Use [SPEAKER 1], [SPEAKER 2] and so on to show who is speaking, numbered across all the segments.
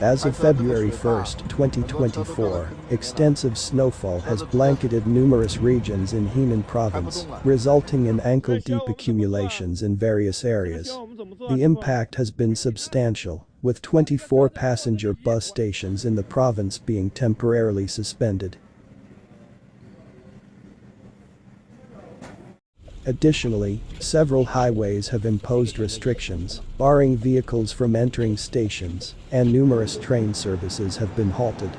[SPEAKER 1] As of February 1, 2024, extensive snowfall has blanketed numerous regions in Henan Province, resulting in ankle-deep accumulations in various areas. The impact has been substantial, with 24 passenger bus stations in the province being temporarily suspended. Additionally, several highways have imposed restrictions, barring vehicles from entering stations, and numerous train services have been halted.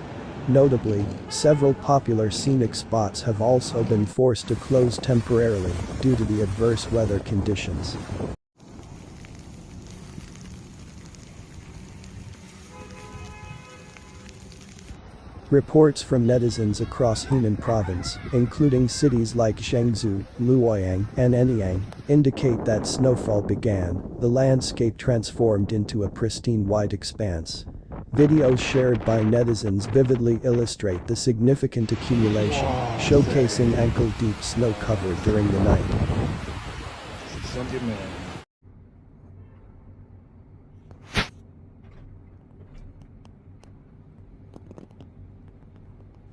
[SPEAKER 1] Notably, several popular scenic spots have also been forced to close temporarily due to the adverse weather conditions. Reports from netizens across Henan Province, including cities like Zhengzhou, Luoyang, and Anyang, indicate that snowfall began, the landscape transformed into a pristine white expanse. Videos shared by netizens vividly illustrate the significant accumulation, showcasing ankle-deep snow cover during the night.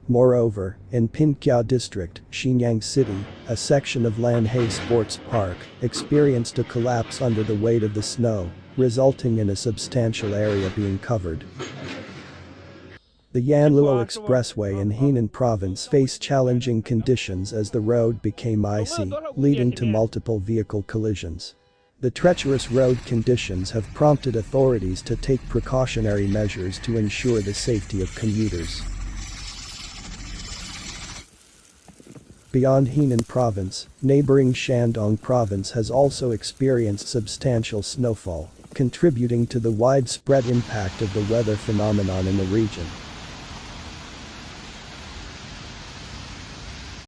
[SPEAKER 1] Moreover, in Pinqiao District, Xinyang City, a section of Lanhei Sports Park experienced a collapse under the weight of the snow, resulting in a substantial area being covered. The Yanluo Expressway in Henan Province faced challenging conditions as the road became icy, leading to multiple vehicle collisions. The treacherous road conditions have prompted authorities to take precautionary measures to ensure the safety of commuters. Beyond Henan Province, neighboring Shandong Province has also experienced substantial snowfall, contributing to the widespread impact of the weather phenomenon in the region.